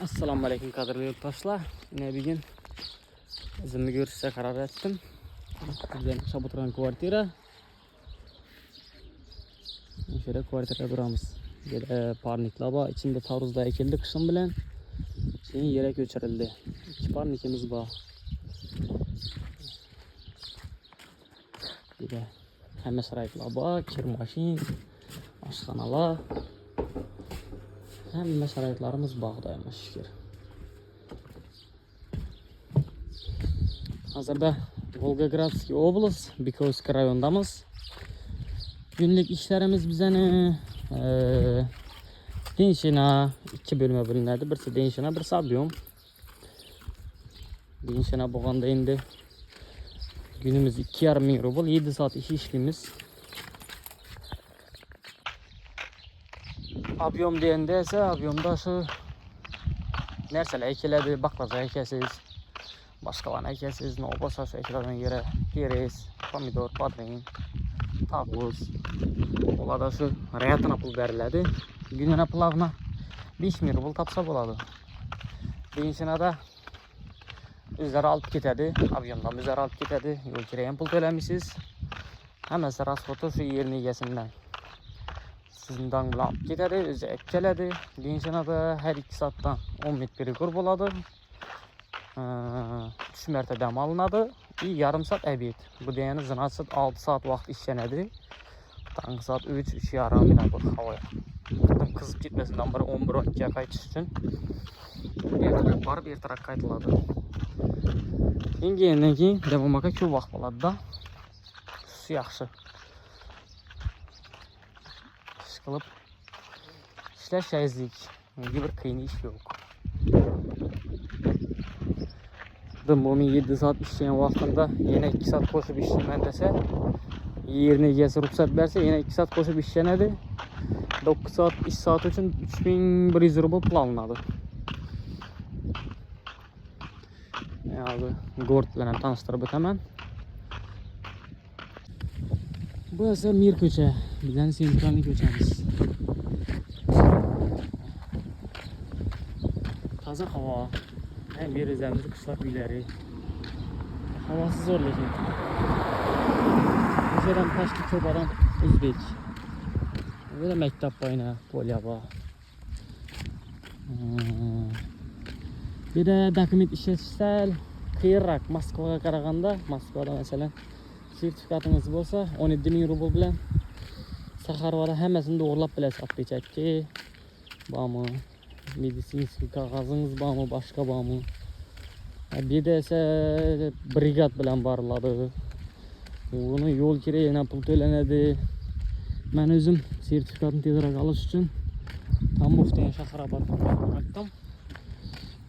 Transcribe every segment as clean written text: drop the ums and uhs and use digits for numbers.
Assalamu alaikum qadrli yurtdoshlar. Yine bir gün o'zimni ko'rishga qaror etdim. Bizden yashab o'tirgan kvartira. Şöyle kvartirada turamiz. Böyle parniklar bor, içinde taarruzda ekildi qishim bilan. Keyin yere ko'chirildi. İki parnikimiz bor. Böyle hamma sharoitlar bor, kir mashin, oshxonalar. Hamma sharoitlarimiz bor, Xudoga shukr. Hazırda Volgogradskiy oblast, Bikovskiy rayonidamiz. Günlük işlerimiz bizani denshina ikki bo'lma bo'linadi. Birisi denshina, birisi ob'yom. Denshina bo'lganda endi günümüz 2,5 ming rubl, 7 soat ish ishlaymiz. Ob'yom deganda esa ob'yomda shu narsalar ekiladi, baklava ekasiz, boshqalarni ekasiz, boshqa ekiladigan yere peres, pomidor, badring, tarvuz. Ularda shu rayatına pul beriladi. Gününe pilavni 5 ming rubl topsa bo'ladi. Benshinada o'zlari olib ketadi, ob'yomdan o'zlari olib ketadi. Yo'l kira ham pul to'lamaysiz. Hammasi rasxoti shu yerning egasidan. Sizdan bilan olib ketadi, o'zi olib keladi. Benshinada har 2 soatdan 10 minut perekor bo'ladi. 3 marta dam olinadi. Yarım saat obed. Bu degani zinasi 6 soat vaqt ishlanadi. Tanggi soat 3-3:30 bilan bu havo. Qizib ketmasidan biri 11-12 ga qaytish uchun ertaroq borib ertaroq qaytiladi. Endan keyin davomiga ko'p vaqt bo'ladi-da. Shu yaxshi. Ish qilib ishlash shayzlik. Menga bir qiyin ish yo'q. Bu 7 soat ishlagan vaqtimda yana 2 soat qo'shib ishlayman desa, yerning egasi ruxsat bersa yana 2 soat qo'shib ishlanadi. 9 soat ish soati uchun 3100 rubl pul olinadi. Yani Gort bilan tanishtirib o'taman. Bu esa Mir ko'cha, bizning sentralniy ko'chamiz. Toza havo. Hem bir özemiz qishloq uylari. Havası zo'r lekin. O'shadan pastki ko'p odam o'zbek. Burada maktab boyna polya bor. Bir de dokument ishlatish sal qiyinroq. Moskvaga qaraganda, Moskvada masalan sertifikatingiz bo'lsa 17 ming rubl bilan Saxarovada hammasini to'g'rilab bilasiz. Отпечатки bormi? Medisinskiy qog'ozingiz bormi, boshqa bormi? Bir de esa brigad bilan boriladi. Uni yo'l kiragidan pul to'lanadi. Men o'zim sertifikatni tezroq olish uchun Tambov degan shaharga borib qaytdim.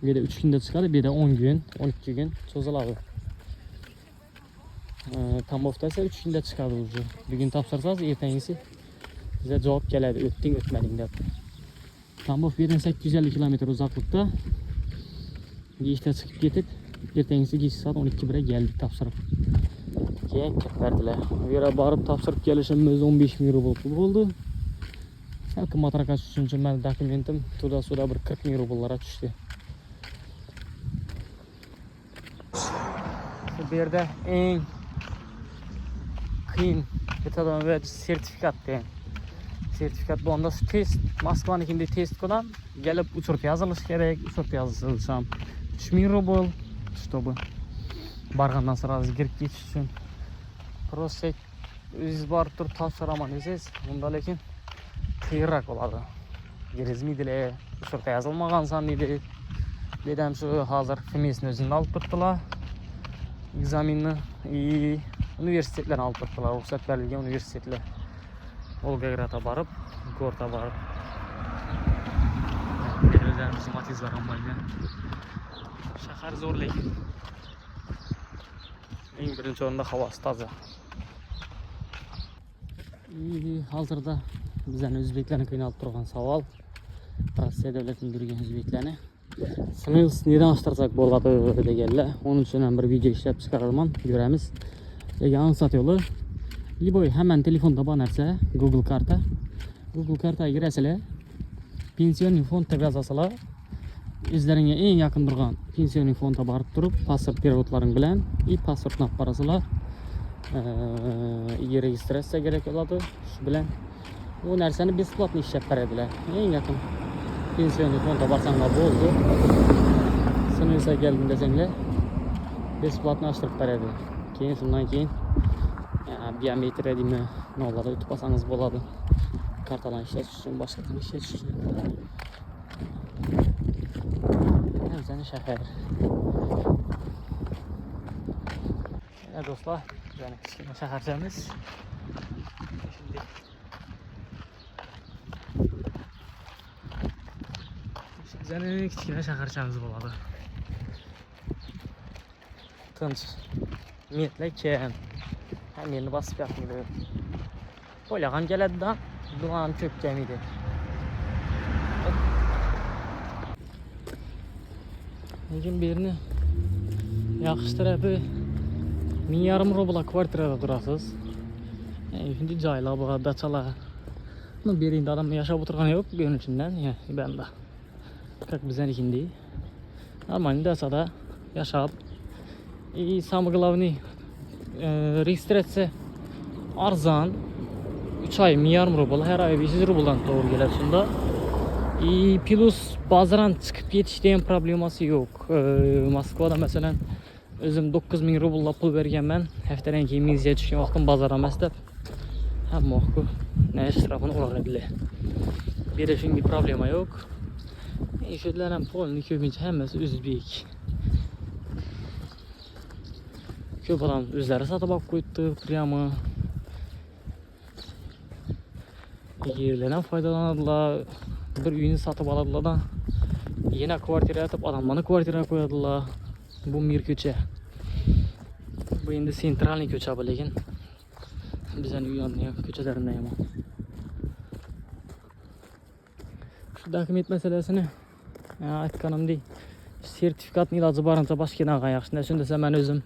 Bir de 3 kunda chiqadi, bir de 10 gün, 12 gün cho'ziladi. Tambovda esa 3 kunda chiqadi o'zi. Bugun topshirsangiz, ertangisi sizga javob keladi, o'tding, o'tmading deb. Tambov yerdan 850 kilometr uzoqlikda. Gechda chiqib ketib, ertangisi kech soat 12:00 geldik topshirib. Keyin ketdilar. Bu yerga borib topshirib kelishimiz 15 ming rubl pul bo'ldi. Salkım matrakash uchun men dokumentim to'da bir 40 ming rubllarga tushdi. Bu yerda eng qiyin bitadigan va sertifikat degan. Sertifikat bo'lganda shu test, Moskvanikinde test bilan kelib uchirib yozilish kerak. Uchirib yozilsam 3 ming rubl, чтобы bargandan sразу kirib ketish uchun. Просто o'zingiz borib turib topshiraman desangiz, bunda lekin qiyinroq bo'ladi. Girgizmaydilar, uchirib yozilmagansan deydi. Dedem şu hazır FMS'ni o'zini olib turibdilar. Ekzamenni universitetlarni olib turibdilar, ruxsat berilgan universitetlar. Volgogradga borib, Gortga borib. O'zlarimizning matizlar ham bo'lgan. Shahar zo'r lekin. Eng birinchi o'rinda havosi toza. Hozirda bizning o'zbeklarni qiynalib turgan savol. Rossiya davlatining turgan o'zbeklarni sınıf neden açtırsak bo'ladi deganlar. Onun uchun ham bir video ishlab chiqaraman, ko'ramiz. Lekin ansat yo'li. Liboy hemen telefonda bor narsa, Google karta. Google kartaga kirasizlar. Pensioniy fond deb yozasizlar. o'zlaringga eng yaqin turgan pensioner fondga borib turib, pasport переводlaring bilan pasportni olib borasizlar. Registratsiya kerak bo'ladi. Shu bilan bu narsani besplatno ishlab beradilar. Eng yaqin pensioner fondga borsanglar bo'ldi. Sinirsa keldim desanglar, besplatno ochtirib beradi. Keyin shundan keyin biometriya deymi, nollarda o'tib olsangiz bo'ladi. Kartalarni ishlatish uchun, boshqa ishlatish uchun. Bizning shahar. Ya do'stlar, bizning kichkina shaharchamiz. Shunday. Bizning kichkina shaharchamiz bo'ladi. Tinch. Metlar kam. Meni bosib yoqmaydi. O'ylagan keladi-da, duman ko'p kelmaydi. Lekin bu yerni yaxshi tarafi 1,5 rubl kvartirada turasiz. Shunday joylar bor, dachalar. Bu yerda odam yashab o'tirgani yo'q, buning uchundan, banda. Как biznikindek. Нормально dachada yashab. И самое главное, registratsiya arzon. 3 oy 1,5 rubl, her ay 500 rubldan to'g'ri keladi shunda. Plus bazaran chiqib ketish degan problemasi yo'q. Moskvada masalan o'zim 9000 rublga pul berganman. Haftadan keyin mizga tushgan vaqtim bazar emas deb. Hamma vaqt nima shtrafini uradilar. Bu yerda shunday problema yo'q. Shular ham polni ko'pincha hammasi o'zbek. Ko'p odam o'zlari sotib olib qo'yibdi, prямо. Yerlardan foydalanadilar. Bir uyni sotib oladilar, yana kvartira atib odamlarni kvartiraga qo'yadilar. Bu mir ko'cha. Bu endi sentralniy ko'cha bu, lekin bizning uy yonining ko'chalaridan yomon. Shu dokument masalasini aytganimdek, sertifikatni iloji boricha boshqadan yaxshi. Shunda desam, men o'zim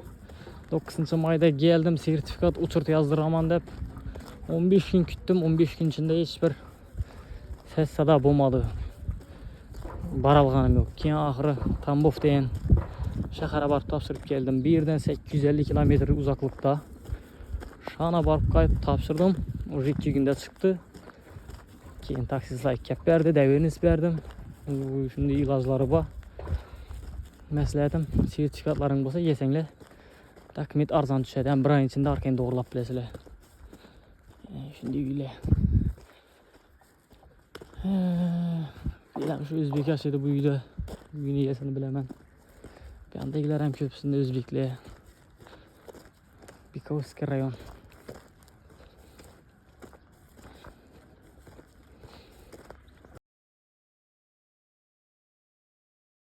9-mayda keldim, sertifikat uchirt yozdiraman deb 15 kun kutdim. 15 kun ichida hech bir ses sada bo'lmadi. Baralganim yo'q. Keyin oxiri Tambov degan shaharga borib topshirib keldim. Bu yerdan 850 kilometr uzoqlikda. Shana borib qaytib topshirdim. Уже 2 kunda chiqdi. Keyin taksistlar kelib berdi, davernis berdim. Shunday ilojlari bor. Maslahatim, sertifikatlaring bo'lsa yesanglar, dokument arzon tushadi. Ham bir oy ichida arkani to'g'rilab bilasizlar. Shunday uylar. Bilam shu o'zbek yashaydi bu uyda. Uyni egasini bilaman. Bu yerdagilar ham ko'psini o'zbeklar. Bikovskiy rayon.